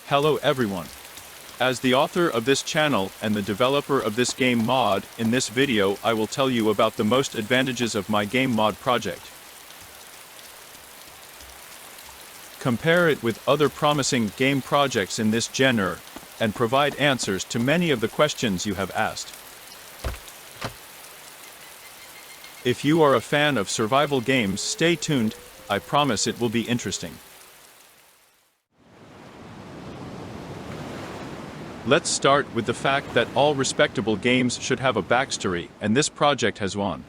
Hello everyone. As the author of this channel and the developer of this game mod, in this video I will tell you about the most advantages of my game mod project. Compare it with other promising game projects in this genre, and provide answers to many of the questions you have asked. If you are a fan of survival games, stay tuned, I promise it will be interesting. Let's start with the fact that all respectable games should have a backstory, and this project has one.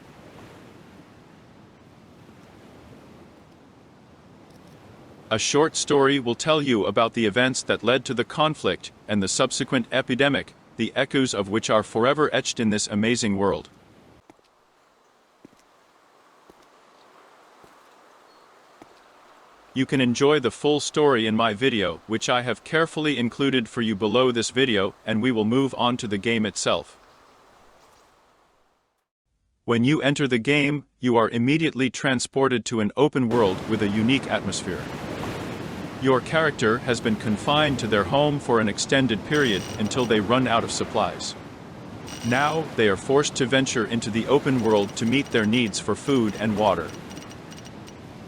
A short story will tell you about the events that led to the conflict and the subsequent epidemic, the echoes of which are forever etched in this amazing world. You can enjoy the full story in my video, which I have carefully included for you below this video, and we will move on to the game itself. When you enter the game, you are immediately transported to an open world with a unique atmosphere. Your character has been confined to their home for an extended period until they run out of supplies. Now, they are forced to venture into the open world to meet their needs for food and water.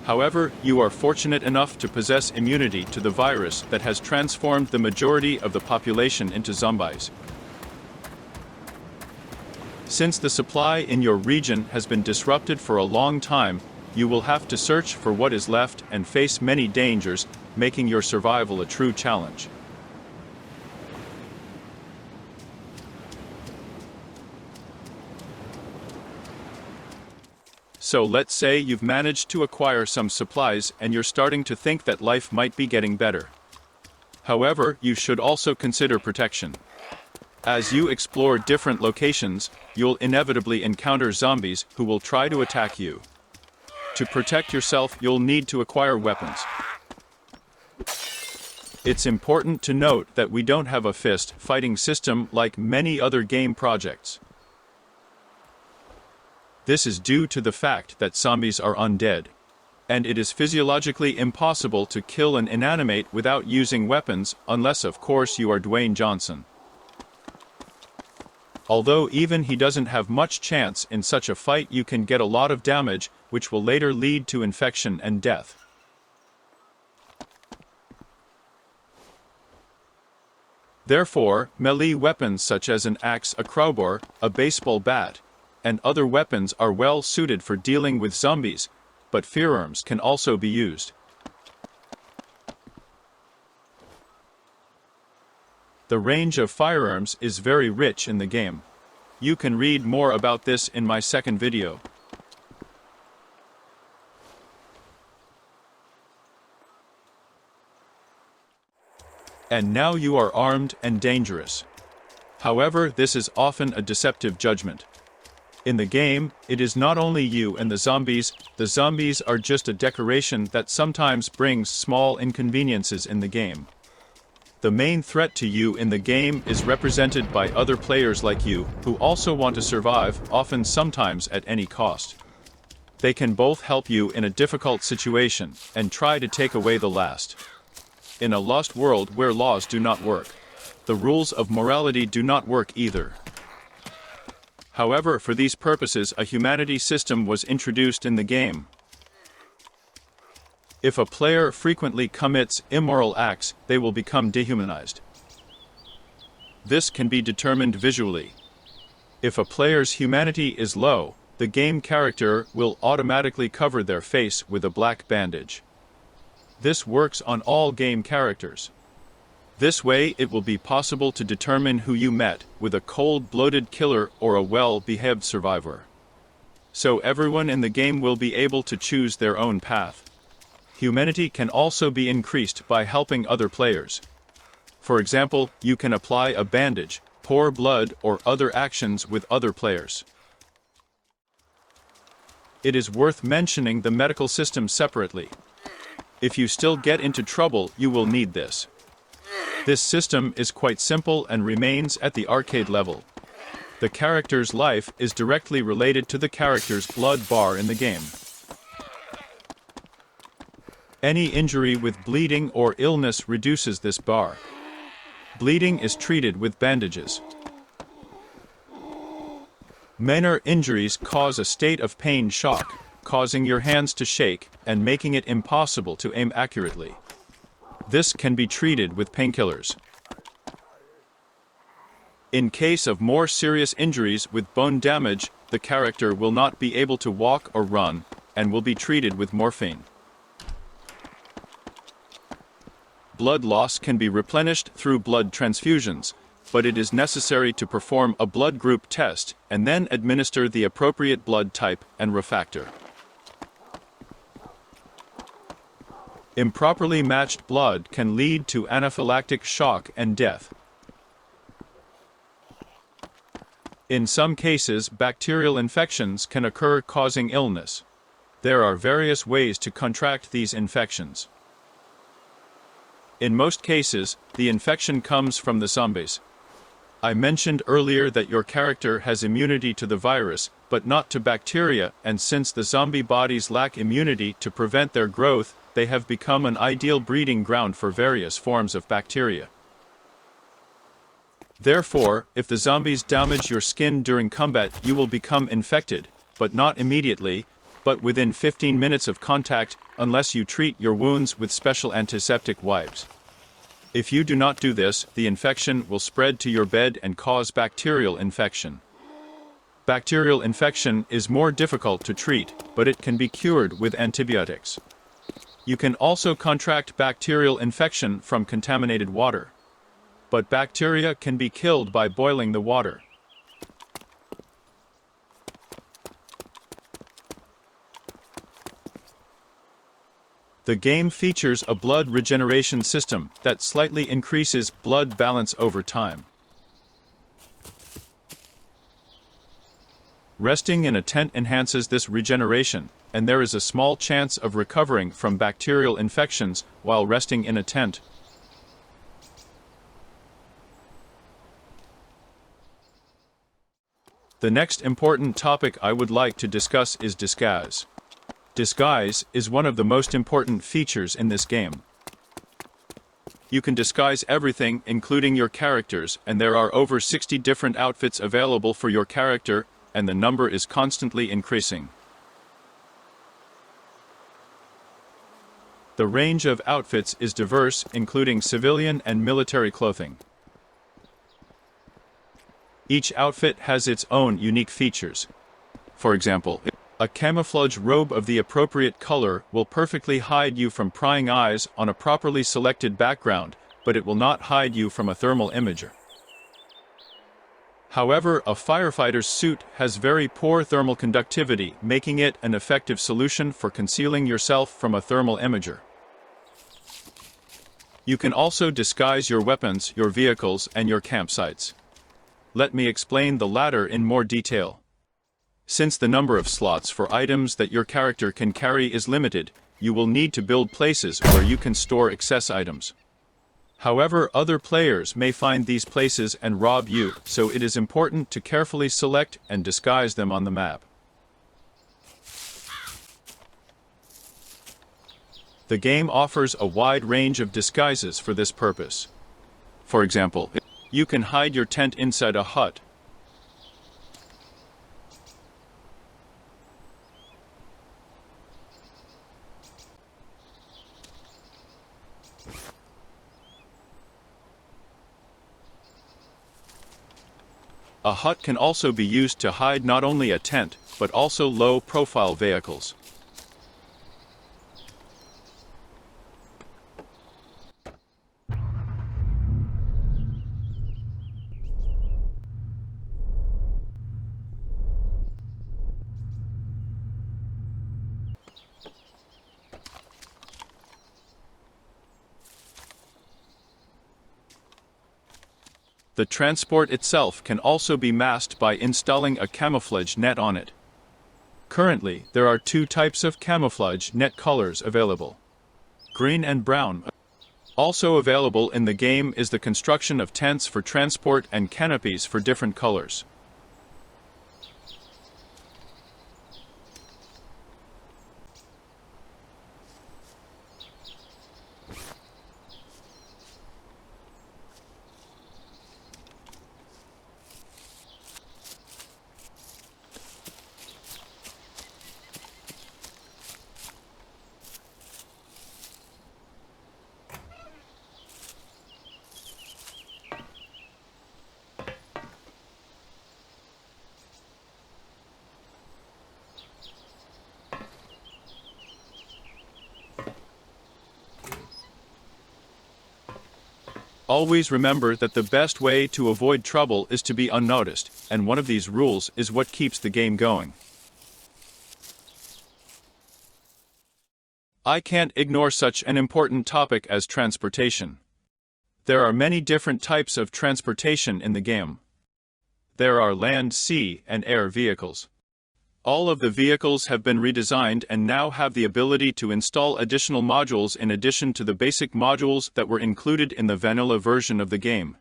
However, you are fortunate enough to possess immunity to the virus that has transformed the majority of the population into zombies. Since the supply in your region has been disrupted for a long time, you will have to search for what is left and face many dangers, making your survival a true challenge. So let's say you've managed to acquire some supplies and you're starting to think that life might be getting better. However, you should also consider protection. As you explore different locations, you'll inevitably encounter zombies who will try to attack you. To protect yourself, you'll need to acquire weapons. It's important to note that we don't have a fist fighting system like many other game projects. This is due to the fact that zombies are undead, and it is physiologically impossible to kill an inanimate without using weapons, unless of course you are Dwayne Johnson. Although even he doesn't have much chance in such a fight, you can get a lot of damage, which will later lead to infection and death. Therefore, melee weapons such as an axe, a crowbar, a baseball bat, and other weapons are well suited for dealing with zombies, but firearms can also be used. The range of firearms is very rich in the game. You can read more about this in my second video. And now you are armed and dangerous. However, this is often a deceptive judgment. In the game, it is not only you and the zombies are just a decoration that sometimes brings small inconveniences in the game. The main threat to you in the game is represented by other players like you, who also want to survive, often sometimes at any cost. They can both help you in a difficult situation, and try to take away the last. In a lost world where laws do not work, the rules of morality do not work either. However, for these purposes, a humanity system was introduced in the game. If a player frequently commits immoral acts, they will become dehumanized. This can be determined visually. If a player's humanity is low, the game character will automatically cover their face with a black bandage. This works on all game characters. This way, it will be possible to determine who you met with a cold-blooded killer or a well-behaved survivor. So everyone in the game will be able to choose their own path. Humanity can also be increased by helping other players. For example, you can apply a bandage, pour blood, or other actions with other players. It is worth mentioning the medical system separately. If you still get into trouble, you will need this. This system is quite simple and remains at the arcade level. The character's life is directly related to the character's blood bar in the game. Any injury with bleeding or illness reduces this bar. Bleeding is treated with bandages. Minor injuries cause a state of pain shock, causing your hands to shake and making it impossible to aim accurately. This can be treated with painkillers. In case of more serious injuries with bone damage, the character will not be able to walk or run, and will be treated with morphine. Blood loss can be replenished through blood transfusions, but it is necessary to perform a blood group test and then administer the appropriate blood type and refactor. Improperly matched blood can lead to anaphylactic shock and death. In some cases, bacterial infections can occur, causing illness. There are various ways to contract these infections. In most cases, the infection comes from the zombies. I mentioned earlier that your character has immunity to the virus, but not to bacteria, and since the zombie bodies lack immunity to prevent their growth, they have become an ideal breeding ground for various forms of bacteria. Therefore, if the zombies damage your skin during combat, you will become infected, but not immediately, but within 15 minutes of contact, unless you treat your wounds with special antiseptic wipes. If you do not do this, the infection will spread to your bed and cause bacterial infection. Bacterial infection is more difficult to treat, but it can be cured with antibiotics. You can also contract bacterial infection from contaminated water. But bacteria can be killed by boiling the water. The game features a blood regeneration system that slightly increases blood balance over time. Resting in a tent enhances this regeneration, and there is a small chance of recovering from bacterial infections while resting in a tent. The next important topic I would like to discuss is disguise. Disguise is one of the most important features in this game. You can disguise everything, including your characters, and there are over 60 different outfits available for your character, and the number is constantly increasing. The range of outfits is diverse, including civilian and military clothing. Each outfit has its own unique features. For example, a camouflage robe of the appropriate color will perfectly hide you from prying eyes on a properly selected background, but it will not hide you from a thermal imager. However, a firefighter's suit has very poor thermal conductivity, making it an effective solution for concealing yourself from a thermal imager. You can also disguise your weapons, your vehicles, and your campsites. Let me explain the latter in more detail. Since the number of slots for items that your character can carry is limited, you will need to build places where you can store excess items. However, other players may find these places and rob you, so it is important to carefully select and disguise them on the map. The game offers a wide range of disguises for this purpose. For example, you can hide your tent inside a hut. A hut can also be used to hide not only a tent, but also low-profile vehicles. The transport itself can also be masked by installing a camouflage net on it. Currently, there are two types of camouflage net colors available: green and brown. Also available in the game is the construction of tents for transport and canopies for different colors. Always remember that the best way to avoid trouble is to be unnoticed, and one of these rules is what keeps the game going. I can't ignore such an important topic as transportation. There are many different types of transportation in the game. There are land, sea, and air vehicles. All of the vehicles have been redesigned and now have the ability to install additional modules in addition to the basic modules that were included in the vanilla version of the game.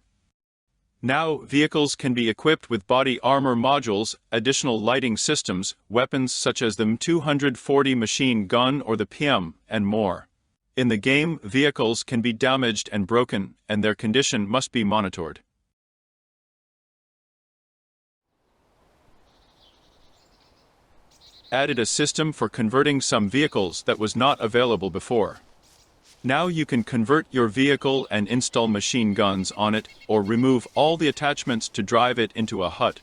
Now, vehicles can be equipped with body armor modules, additional lighting systems, weapons such as the M240 machine gun or the PM, and more. In the game, vehicles can be damaged and broken, and their condition must be monitored. Added a system for converting some vehicles that was not available before. Now you can convert your vehicle and install machine guns on it, or remove all the attachments to drive it into a hut.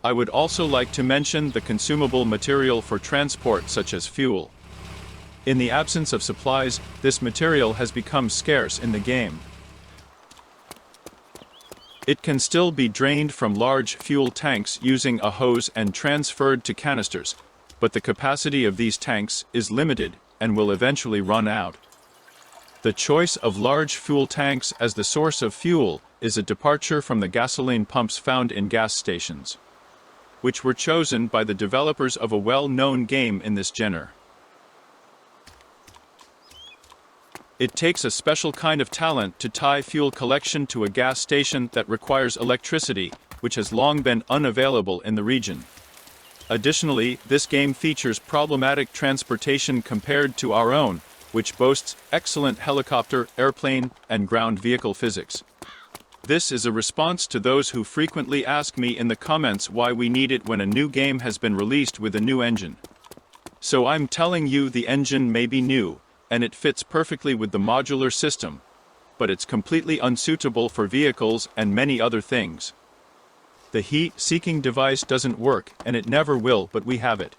I would also like to mention the consumable material for transport such as fuel. In the absence of supplies, this material has become scarce in the game. It can still be drained from large fuel tanks using a hose and transferred to canisters, but the capacity of these tanks is limited and will eventually run out. The choice of large fuel tanks as the source of fuel is a departure from the gasoline pumps found in gas stations, which were chosen by the developers of a well-known game in this genre. It takes a special kind of talent to tie fuel collection to a gas station that requires electricity, which has long been unavailable in the region. Additionally, this game features problematic transportation compared to our own, which boasts excellent helicopter, airplane, and ground vehicle physics. This is a response to those who frequently ask me in the comments why we need it when a new game has been released with a new engine. So I'm telling you the engine may be new, and it fits perfectly with the modular system, but it's completely unsuitable for vehicles and many other things. The heat-seeking device doesn't work, and it never will, but we have it.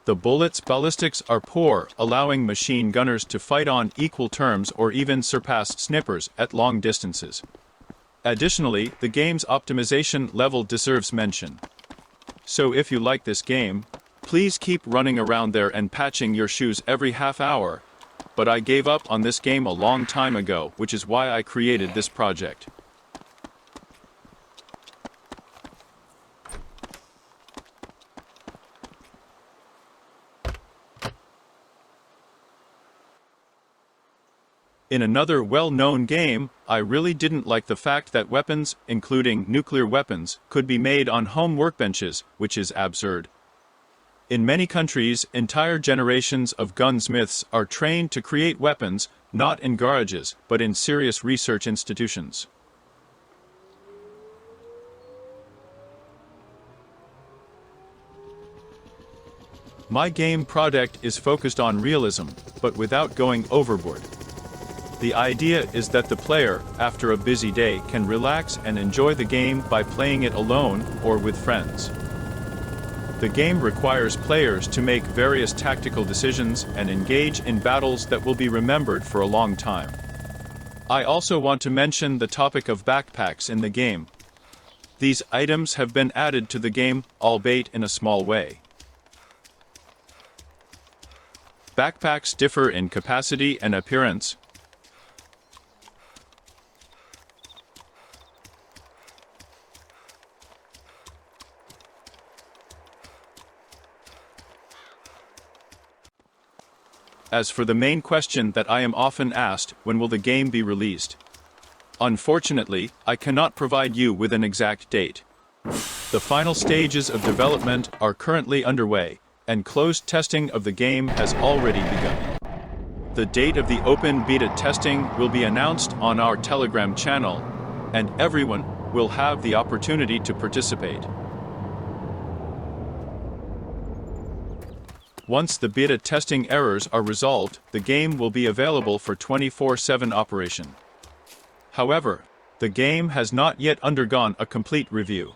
The bullets' ballistics are poor, allowing machine gunners to fight on equal terms or even surpass snipers at long distances. Additionally, the game's optimization level deserves mention. So if you like this game, please keep running around there and patching your shoes every half hour. But I gave up on this game a long time ago, which is why I created this project. In another well-known game, I really didn't like the fact that weapons, including nuclear weapons, could be made on home workbenches, which is absurd. In many countries, entire generations of gunsmiths are trained to create weapons, not in garages, but in serious research institutions. My game product is focused on realism, but without going overboard. The idea is that the player, after a busy day, can relax and enjoy the game by playing it alone or with friends. The game requires players to make various tactical decisions and engage in battles that will be remembered for a long time. I also want to mention the topic of backpacks in the game. These items have been added to the game, albeit in a small way. Backpacks differ in capacity and appearance. As for the main question that I am often asked, when will the game be released? Unfortunately, I cannot provide you with an exact date. The final stages of development are currently underway, and closed testing of the game has already begun. The date of the open beta testing will be announced on our Telegram channel, and everyone will have the opportunity to participate. Once the beta testing errors are resolved, the game will be available for 24/7 operation. However, the game has not yet undergone a complete review.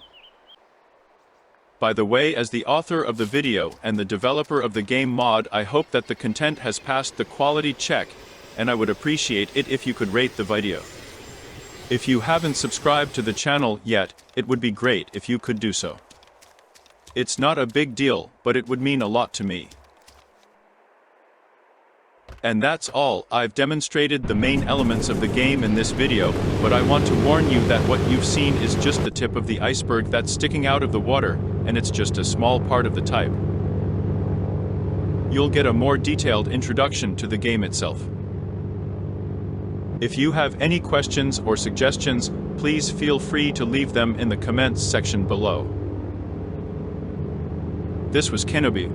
By the way, as the author of the video and the developer of the game mod, I hope that the content has passed the quality check, and I would appreciate it if you could rate the video. If you haven't subscribed to the channel yet, it would be great if you could do so. It's not a big deal, but it would mean a lot to me. And that's all. I've demonstrated the main elements of the game in this video, but I want to warn you that what you've seen is just the tip of the iceberg that's sticking out of the water, and it's just a small part of the type. You'll get a more detailed introduction to the game itself. If you have any questions or suggestions, please feel free to leave them in the comments section below. This was Kenobi.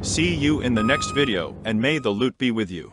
See you in the next video, and may the loot be with you.